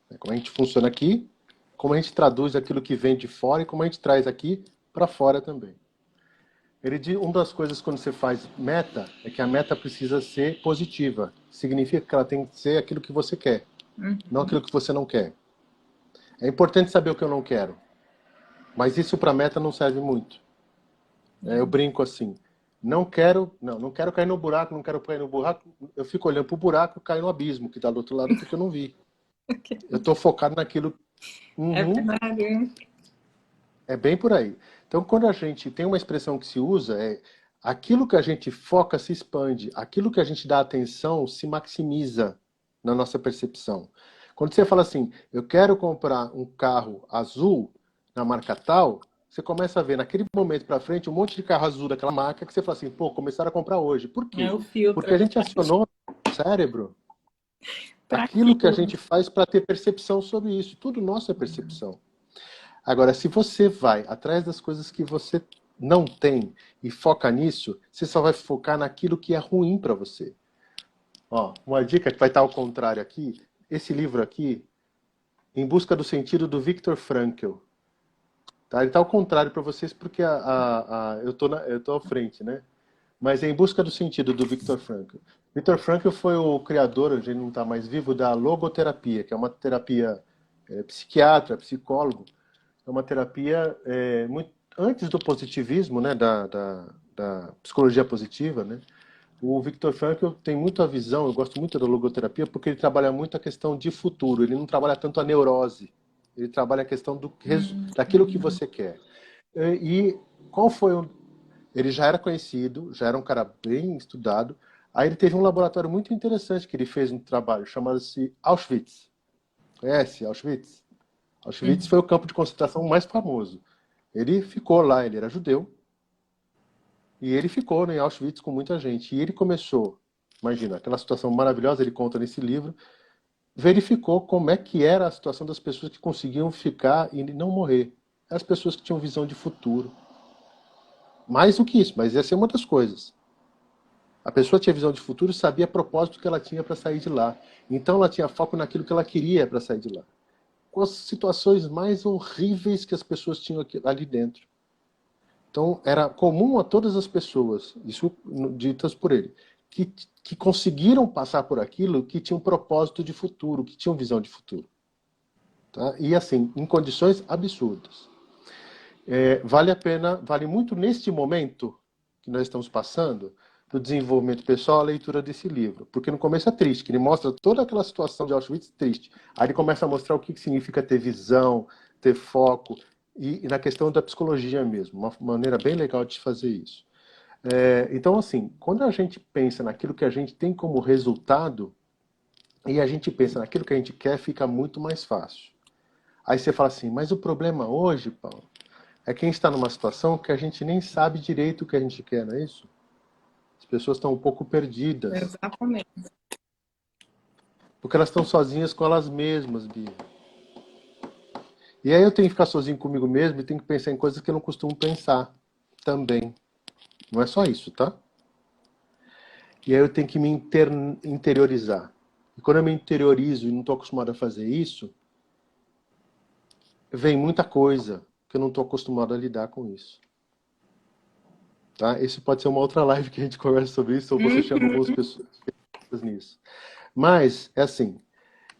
né, como a gente funciona aqui, como a gente traduz aquilo que vem de fora e como a gente traz aqui para fora também. Ele diz, uma das coisas quando você faz meta é que a meta precisa ser positiva. Significa que ela tem que ser aquilo que você quer, não aquilo que você não quer. É importante saber o que eu não quero, mas isso para meta não serve muito. Eu brinco assim, não quero cair no buraco, não quero cair no buraco, eu fico olhando pro buraco e caio no abismo que está do outro lado porque eu não vi. Eu estou focado naquilo. É Uhum, verdade. é bem por aí. Então, quando a gente tem uma expressão que se usa, aquilo que a gente foca se expande, aquilo que a gente dá atenção se maximiza na nossa percepção. Quando você fala assim, eu quero comprar um carro azul na marca tal, você começa a ver naquele momento para frente um monte de carro azul daquela marca que você fala assim, pô, começaram a comprar hoje. Por É quê? o filtro, Porque é a gente verdade. acionou no cérebro Para aquilo que a aquilo. gente faz para ter percepção sobre isso. Tudo nosso é percepção. Agora, se você vai atrás das coisas que você não tem e foca nisso, você só vai focar naquilo que é ruim para você. Ó, uma dica que vai estar ao contrário aqui, esse livro aqui, Em Busca do Sentido, do Viktor Frankl. Tá? Ele está ao contrário para vocês porque eu tô à frente, né? Mas é Em Busca do Sentido, do Viktor Frankl. Viktor Frankl foi o criador, hoje ele não está mais vivo, da logoterapia, que é uma terapia psiquiatra, psicólogo. É uma terapia muito antes do positivismo, né, da psicologia positiva, né? O Viktor Frankl tem muita visão, eu gosto muito da logoterapia, porque ele trabalha muito a questão de futuro, ele não trabalha tanto a neurose, ele trabalha a questão daquilo que você quer. E qual foi o... Ele já era conhecido, já era um cara bem estudado, aí ele teve um laboratório muito interessante que ele fez um trabalho, chamado-se Auschwitz. Conhece Auschwitz? Auschwitz foi o campo de concentração mais famoso. Ele ficou lá, ele era judeu, e ele ficou em Auschwitz com muita gente. E ele começou, imagina, aquela situação maravilhosa, ele conta nesse livro, verificou como é que era a situação das pessoas que conseguiam ficar e não morrer. As pessoas que tinham visão de futuro. Mais do que isso, mas essa é uma das coisas. A pessoa tinha visão de futuro e sabia o propósito que ela tinha para sair de lá. Então ela tinha foco naquilo que ela queria para sair de lá. Com as situações mais horríveis que as pessoas tinham ali dentro. Então, era comum a todas as pessoas, isso ditas por ele, que conseguiram passar por aquilo, que tinham propósito de futuro, que tinham visão de futuro. Tá? E assim, em condições absurdas. Vale a pena, vale muito neste momento que nós estamos passando, do desenvolvimento pessoal, a leitura desse livro. Porque no começo é triste, que ele mostra toda aquela situação de Auschwitz triste. Aí ele começa a mostrar o que significa ter visão, ter foco, e na questão da psicologia mesmo, uma maneira bem legal de fazer isso. Então, assim, quando a gente pensa naquilo que a gente tem como resultado, e a gente pensa naquilo que a gente quer, fica muito mais fácil. Aí você fala assim, mas o problema hoje, Paulo, é que a gente está numa situação que a gente nem sabe direito o que a gente quer, não é isso? As pessoas estão um pouco perdidas. Exatamente. Porque elas estão sozinhas com elas mesmas, Bia. E aí eu tenho que ficar sozinho comigo mesmo e tenho que pensar em coisas que eu não costumo pensar também. Não é só isso, tá? E aí eu tenho que me interiorizar. E quando eu me interiorizo e não estou acostumado a fazer isso, vem muita coisa que eu não estou acostumado a lidar com isso. Tá? Esse pode ser uma outra live que a gente conversa sobre isso, ou você chama algumas pessoas nisso. Mas, é assim,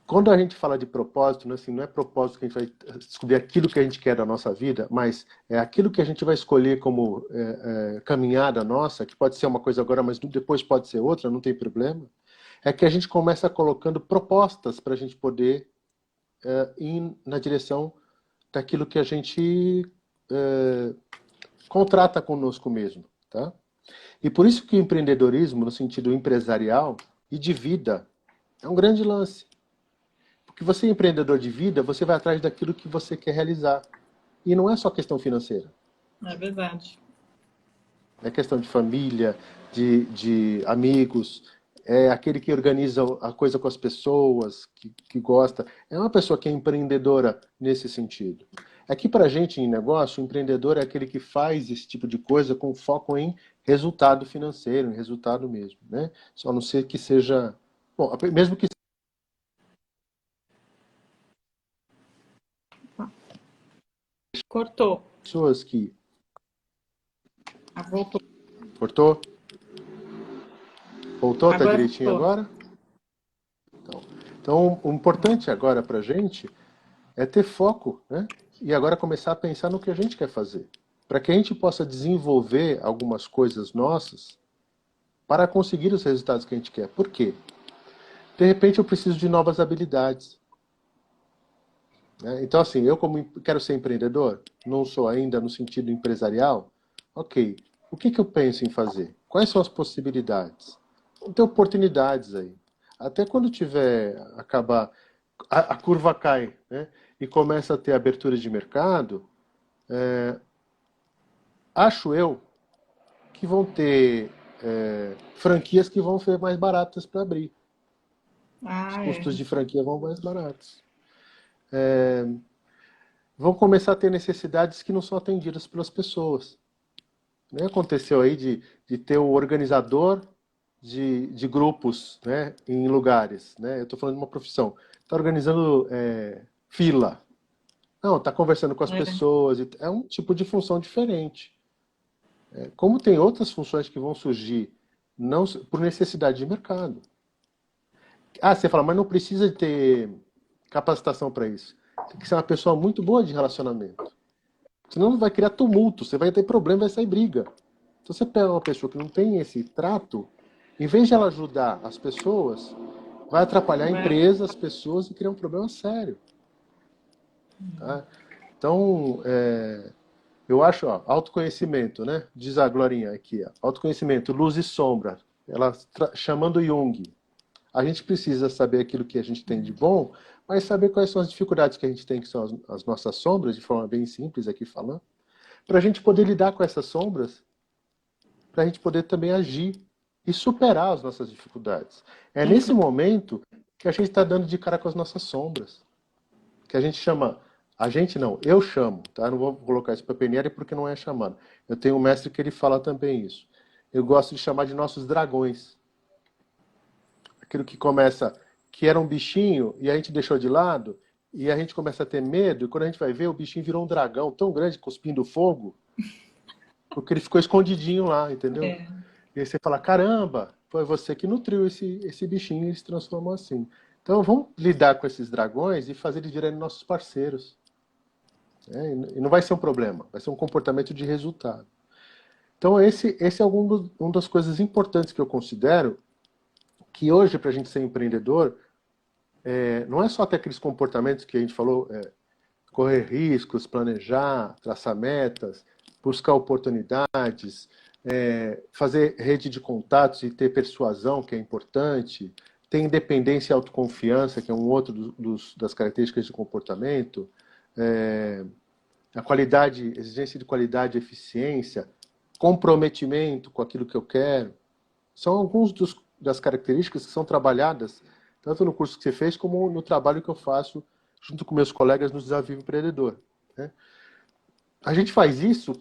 quando a gente fala de propósito, né, assim, não é propósito que a gente vai descobrir aquilo que a gente quer da nossa vida, mas é aquilo que a gente vai escolher como caminhada nossa, que pode ser uma coisa agora, mas depois pode ser outra, não tem problema. É que a gente começa colocando propostas para a gente poder ir na direção daquilo que a gente contrata conosco mesmo, tá? E por isso que o empreendedorismo, no sentido empresarial e de vida, é um grande lance. Porque você é empreendedor de vida, você vai atrás daquilo que você quer realizar. E não é só questão financeira. É verdade. É questão de família, de amigos, é aquele que organiza a coisa com as pessoas, que gosta. É uma pessoa que é empreendedora nesse sentido. Aqui para a gente em negócio, o empreendedor é aquele que faz esse tipo de coisa com foco em resultado financeiro, em resultado mesmo, né? Só não ser que seja... Bom, mesmo que Cortou. pessoas que... Ah, voltou. Cortou? Voltou? Tá Agora direitinho voltou. agora? Então, o importante agora para a gente é ter foco, né? E agora começar a pensar no que a gente quer fazer. Para que a gente possa desenvolver algumas coisas nossas para conseguir os resultados que a gente quer. Por quê? De repente eu preciso de novas habilidades, né? Então, assim, eu como quero ser empreendedor, não sou ainda no sentido empresarial, ok. O que eu penso em fazer? Quais são as possibilidades? Vão ter oportunidades aí. Até quando tiver, acabar, a curva cai, né? E começa a ter abertura de mercado, acho eu que vão ter franquias que vão ser mais baratas para abrir. Os Ah, é. custos de franquia vão mais baratos. Vão começar a ter necessidades que não são atendidas pelas pessoas. Né? Aconteceu aí de ter o organizador de grupos, né, em lugares. Né? Eu estou falando de uma profissão. Está organizando fila. Não, está conversando com as É. pessoas. É um tipo de função diferente. Como tem outras funções que vão surgir não por necessidade de mercado. Ah, você fala, mas não precisa ter capacitação para isso. Tem que ser uma pessoa muito boa de relacionamento. Senão vai criar tumulto, você vai ter problema, vai sair briga. Se você pega uma pessoa que não tem esse trato, em vez de ela ajudar as pessoas, vai atrapalhar a Vai. empresa, as pessoas e criar um problema sério. Tá? Então, eu acho, ó, autoconhecimento, né? Diz a Glorinha aqui, ó, autoconhecimento, luz e sombra. Ela chamando Jung. A gente precisa saber aquilo que a gente tem de bom, mas saber quais são as dificuldades que a gente tem, que são as nossas sombras, de forma bem simples aqui falando, para a gente poder lidar com essas sombras, para a gente poder também agir e superar as nossas dificuldades. É nesse momento que a gente está dando de cara com as nossas sombras, que a gente chama, a gente não, eu chamo, tá? Não vou colocar isso para PNL porque não é chamado. Eu tenho um mestre que ele fala também isso. Eu gosto de chamar de nossos dragões. Aquilo que começa, que era um bichinho e a gente deixou de lado, e a gente começa a ter medo, e quando a gente vai ver, o bichinho virou um dragão tão grande, cuspindo fogo, porque ele ficou escondidinho lá, entendeu? É. E aí você fala, caramba, foi você que nutriu esse bichinho e ele se transformou assim. Então vamos lidar com esses dragões e fazer eles virarem nossos parceiros. Né? E não vai ser um problema, vai ser um comportamento de resultado. Então esse é uma das coisas importantes que eu considero, que hoje, para a gente ser empreendedor, não é só ter aqueles comportamentos que a gente falou, correr riscos, planejar, traçar metas, buscar oportunidades, fazer rede de contatos e ter persuasão, que é importante, ter independência e autoconfiança, que é um outro das características de comportamento, a qualidade, exigência de qualidade e eficiência, comprometimento com aquilo que eu quero, são alguns das características que são trabalhadas tanto no curso que você fez como no trabalho que eu faço junto com meus colegas no Desafio Empreendedor. Né? A gente faz isso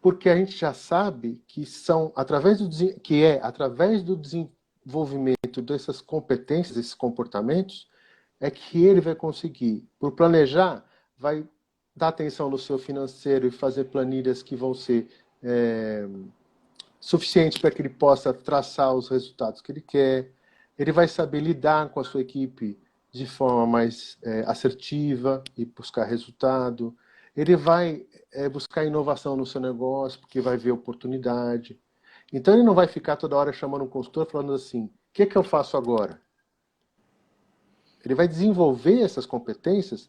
porque a gente já sabe que através do desenvolvimento dessas competências, desses comportamentos, é que ele vai conseguir, por planejar, vai dar atenção no seu financeiro e fazer planilhas que vão ser suficientes para que ele possa traçar os resultados que ele quer. Ele vai saber lidar com a sua equipe de forma mais assertiva e buscar resultado. Ele vai buscar inovação no seu negócio, porque vai ver oportunidade. Então ele não vai ficar toda hora chamando um consultor falando assim, o que eu faço agora? Ele vai desenvolver essas competências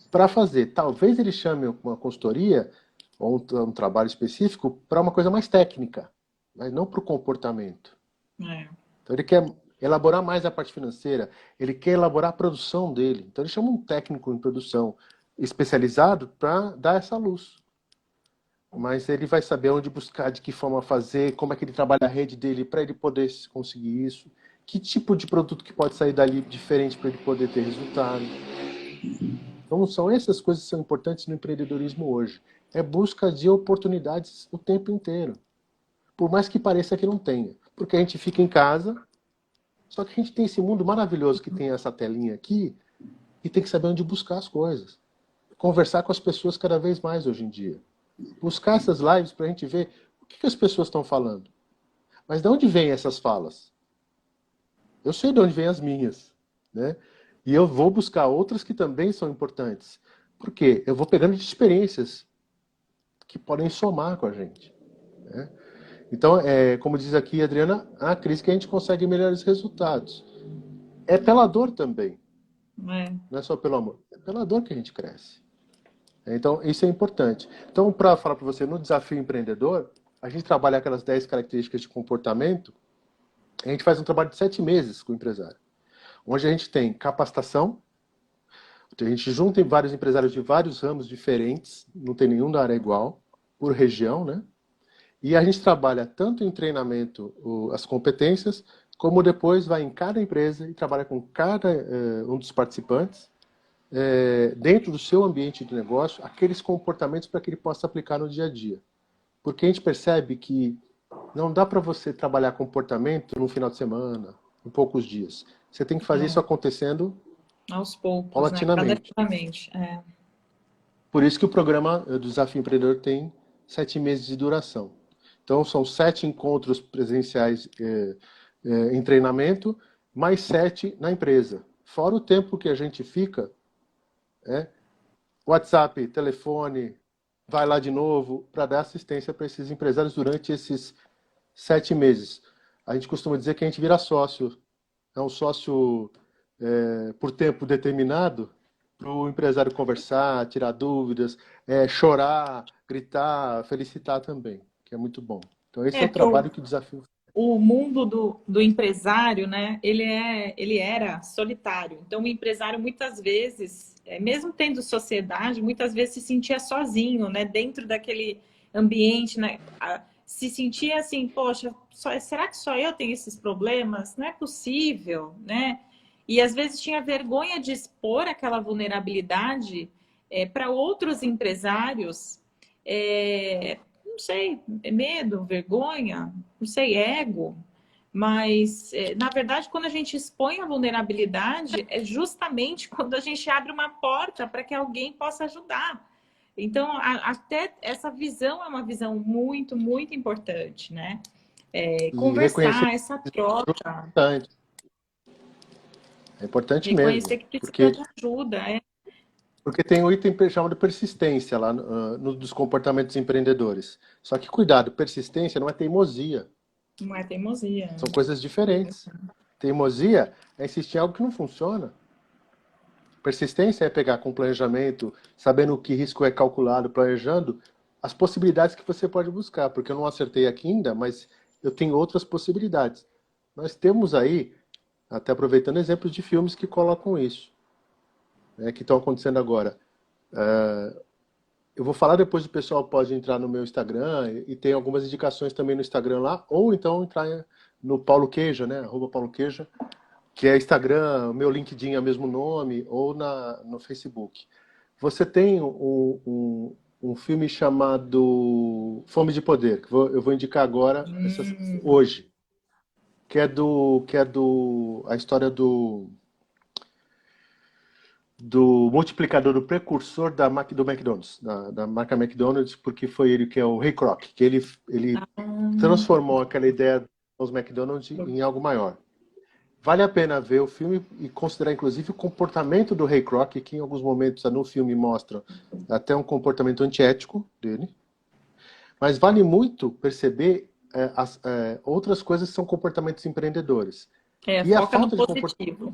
para fazer. Talvez ele chame uma consultoria ou um trabalho específico para uma coisa mais técnica, mas não para o comportamento. Então ele quer elaborar mais a parte financeira, ele quer elaborar a produção dele. Então ele chama um técnico em produção especializado para dar essa luz. Mas ele vai saber onde buscar, de que forma fazer, como é que ele trabalha a rede dele para ele poder conseguir isso, que tipo de produto que pode sair dali diferente para ele poder ter resultado. Então são essas coisas que são importantes no empreendedorismo hoje. É busca de oportunidades o tempo inteiro. Por mais que pareça que não tenha. Porque a gente fica em casa, só que a gente tem esse mundo maravilhoso que tem essa telinha aqui e tem que saber onde buscar as coisas. Conversar com as pessoas cada vez mais hoje em dia. Buscar essas lives para a gente ver o que as pessoas estão falando. Mas de onde vêm essas falas? Eu sei de onde vêm as minhas, né? E eu vou buscar outras que também são importantes. Por quê? Eu vou pegando de experiências que podem somar com a gente, né? Então, como diz aqui a Adriana, a crise que a gente consegue melhores resultados. É pela dor também. Não é só pelo amor. É pela dor que a gente cresce. Então, isso é importante. Então, para falar para você, no desafio empreendedor, a gente trabalha aquelas 10 características de comportamento, a gente faz um trabalho de 7 meses com o empresário, onde a gente tem capacitação, a gente junta vários empresários de vários ramos diferentes, não tem nenhum da área igual, por região, né? E a gente trabalha tanto em treinamento as competências, como depois vai em cada empresa e trabalha com cada um dos participantes, dentro do seu ambiente de negócio, aqueles comportamentos para que ele possa aplicar no dia a dia. Porque a gente percebe que não dá para você trabalhar comportamento num final de semana, em poucos dias. Você tem que fazer isso acontecendo aos poucos, paulatinamente. Né? Por isso que o programa do Desafio Empreendedor tem 7 meses de duração. Então, são 7 encontros presenciais em treinamento, mais 7 na empresa. Fora o tempo que a gente fica, WhatsApp, telefone, vai lá de novo, para dar assistência para esses empresários durante esses 7 meses. A gente costuma dizer que a gente vira sócio. É um sócio por tempo determinado, para o empresário conversar, tirar dúvidas, chorar, gritar, felicitar também, que é muito bom. Então esse é o trabalho que o desafio... O mundo do empresário, né, ele era solitário. Então o empresário muitas vezes, mesmo tendo sociedade, muitas vezes se sentia sozinho, né, dentro daquele ambiente, né, se sentia assim, poxa, será que só eu tenho esses problemas? Não é possível, né? E às vezes tinha vergonha de expor aquela vulnerabilidade para outros empresários, não sei, medo, vergonha, não sei, ego. Mas, na verdade, quando a gente expõe a vulnerabilidade, é justamente quando a gente abre uma porta para que alguém possa ajudar. Então, até essa visão é uma visão muito, muito importante, né? Conversar, essa troca. É importante mesmo. Reconhecer que precisa de ajuda, Porque tem um item chamado persistência lá dos comportamentos empreendedores. Só que cuidado, persistência não é teimosia. Não é teimosia. São coisas diferentes. Teimosia é insistir em algo que não funciona. Persistência é pegar com planejamento, sabendo que risco é calculado, planejando as possibilidades que você pode buscar. Porque eu não acertei aqui ainda, mas eu tenho outras possibilidades. Nós temos aí, até aproveitando exemplos de filmes que colocam isso, que estão acontecendo agora. Eu vou falar depois, o pessoal pode entrar no meu Instagram e tem algumas indicações também no Instagram lá, ou então entrar no Paulo Queija, né? @PauloQueija, que é Instagram, meu LinkedIn é o mesmo nome, ou no Facebook. Você tem um filme chamado Fome de Poder, que eu vou indicar agora, hoje, que é a história do multiplicador, do precursor do McDonald's, da marca McDonald's, porque foi ele que é o Ray Kroc, que ele transformou aquela ideia dos McDonald's em algo maior. Vale a pena ver o filme e considerar, inclusive, o comportamento do Ray Kroc, que em alguns momentos no filme mostra até um comportamento antiético dele. Mas vale muito perceber outras coisas que são comportamentos empreendedores. E a falta de comportamento.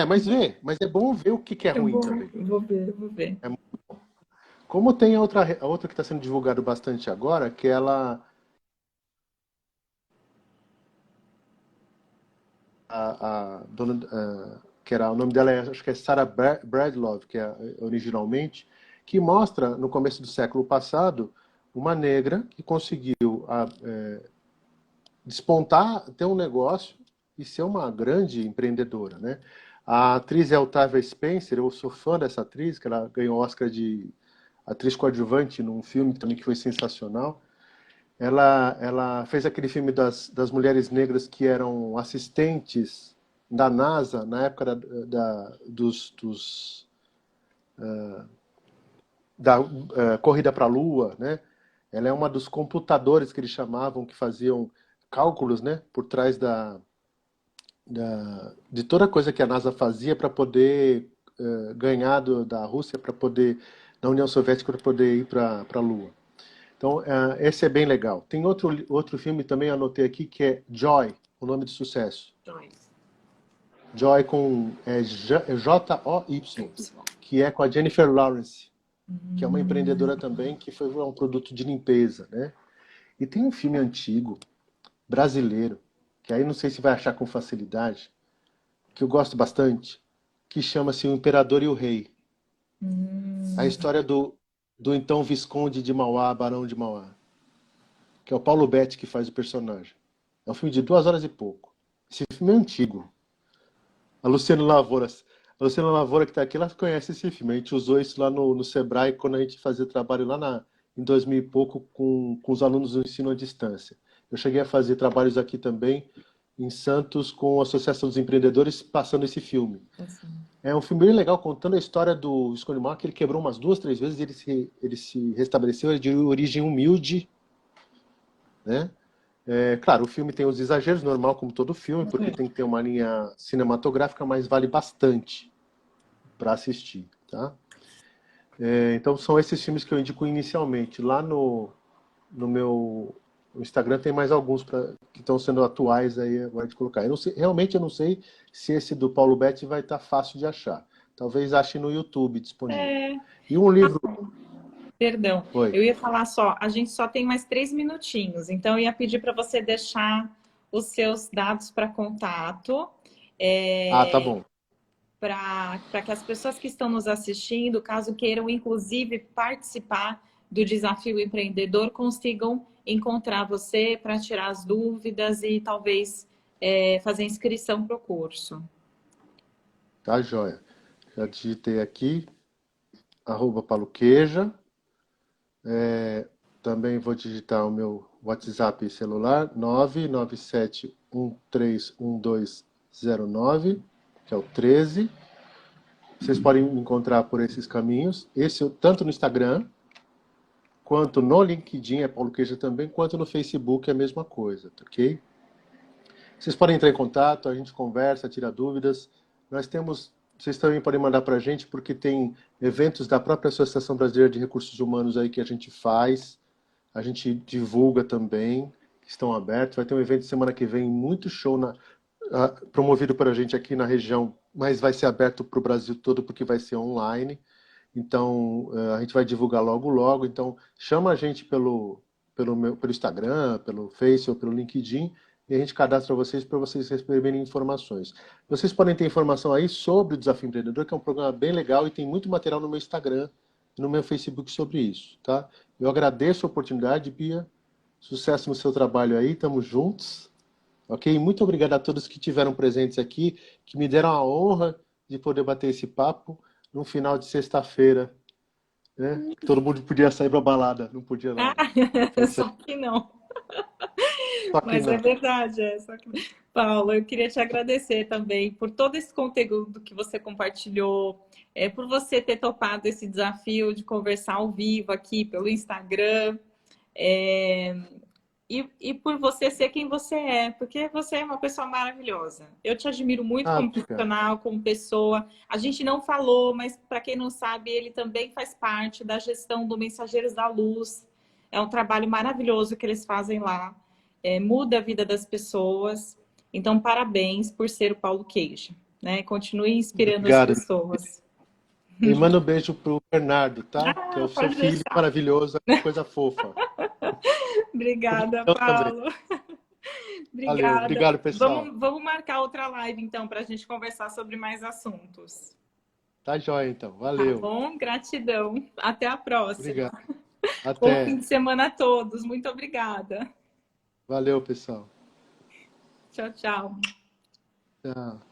Mas é bom ver o que é ruim também. Vou ver. É muito bom. Como tem a outra que está sendo divulgada bastante agora, que ela a dona, que era o nome dela acho que é Sarah Bradlove, que é originalmente, que mostra no começo do século passado uma negra que conseguiu despontar, ter um negócio e ser uma grande empreendedora, né? A atriz é Octavia Spencer, eu sou fã dessa atriz, que ela ganhou o Oscar de atriz coadjuvante num filme também que foi sensacional. Ela fez aquele filme das mulheres negras que eram assistentes da NASA na época da corrida para a Lua, né? Ela é uma dos computadores que eles chamavam, que faziam cálculos, né, por trás de toda coisa que a NASA fazia para poder ganhar da Rússia, para poder, da União Soviética, para poder ir para a Lua. Então, esse é bem legal. Tem outro filme também, anotei aqui, que é Joy, o nome de sucesso. Joy com J-O-Y, que é com a Jennifer Lawrence, que é uma empreendedora também, que foi um produto de limpeza, né? E tem um filme antigo, brasileiro, que aí não sei se vai achar com facilidade, que eu gosto bastante, que chama-se O Imperador e o Rei. A história do então Visconde de Mauá, Barão de Mauá, que é o Paulo Betti que faz o personagem. É um filme de 2 horas e pouco. Esse filme é antigo. A Luciana Lavoura, que está aqui, ela conhece esse filme. A gente usou isso lá no Sebrae quando a gente fazia trabalho lá em 2000 e pouco com os alunos do ensino à distância. Eu cheguei a fazer trabalhos aqui também em Santos com a Associação dos Empreendedores passando esse filme. É um filme bem legal contando a história do Visconde de Mauá, que ele quebrou umas 2, 3 vezes e ele se restabeleceu, ele é de origem humilde, né? Claro, o filme tem os exageros, normal como todo filme, porque tem que ter uma linha cinematográfica, mas vale bastante para assistir, tá? Então são esses filmes que eu indico inicialmente. Lá no meu Instagram tem mais alguns que estão sendo atuais aí agora de colocar. Realmente eu não sei se esse do Paulo Betti vai estar fácil de achar. Talvez ache no YouTube disponível. E um livro... Perdão, Oi. eu ia falar só, a gente só tem mais 3 minutinhos, então eu ia pedir para você deixar os seus dados para contato, Tá bom. para que as pessoas que estão nos assistindo, caso queiram inclusive participar do Desafio Empreendedor, consigam encontrar você para tirar as dúvidas e talvez fazer inscrição para o curso. Tá, joia. Já digitei aqui, @pauloqueja. Também vou digitar o meu WhatsApp celular, 997131209, que é o 13. Vocês podem me encontrar por esses caminhos. Tanto no Instagram, quanto no LinkedIn, é Paulo Queja também, quanto no Facebook é a mesma coisa, tá ok? Vocês podem entrar em contato, a gente conversa, tira dúvidas. Vocês também podem mandar para a gente, porque tem eventos da própria Associação Brasileira de Recursos Humanos aí que a gente faz, a gente divulga também, que estão abertos. Vai ter um evento semana que vem, muito show promovido por a gente aqui na região, mas vai ser aberto para o Brasil todo, porque vai ser online. Então, a gente vai divulgar logo, logo. Então, chama a gente pelo Instagram, pelo Face ou pelo LinkedIn, e a gente cadastra vocês para vocês receberem informações. Vocês podem ter informação aí sobre o Desafio Empreendedor, que é um programa bem legal e tem muito material no meu Instagram e no meu Facebook sobre isso, tá? Eu agradeço a oportunidade, Bia. Sucesso no seu trabalho aí, estamos juntos. Ok? Muito obrigado a todos que tiveram presentes aqui, que me deram a honra de poder bater esse papo num final de sexta-feira, né? Todo mundo podia sair para balada, não podia não. Só que não. Só que Mas não. é verdade, só que... Paulo, eu queria te agradecer também por todo esse conteúdo que você compartilhou, por você ter topado esse desafio de conversar ao vivo aqui pelo Instagram, e por você ser quem você é, porque você é uma pessoa maravilhosa. Eu te admiro muito como profissional, como pessoa. A gente não falou, mas para quem não sabe, ele também faz parte da gestão do Mensageiros da Luz. É um trabalho maravilhoso que eles fazem lá. Muda a vida das pessoas. Então, parabéns por ser o Paulo Queijo, né? Continue inspirando as pessoas. E manda um beijo pro Bernardo, tá? Que é Ah, o seu pode filho deixar. maravilhoso, coisa fofa. Obrigada, Eu também. Paulo. Valeu, Obrigada. obrigado, pessoal. Vamos marcar outra live, então, para a gente conversar sobre mais assuntos. Tá joia, então. Tá Valeu. bom? Gratidão. Até a próxima. Obrigado. Bom fim Até. de semana a todos. Muito obrigada. Valeu, pessoal. Tchau, tchau. Tchau.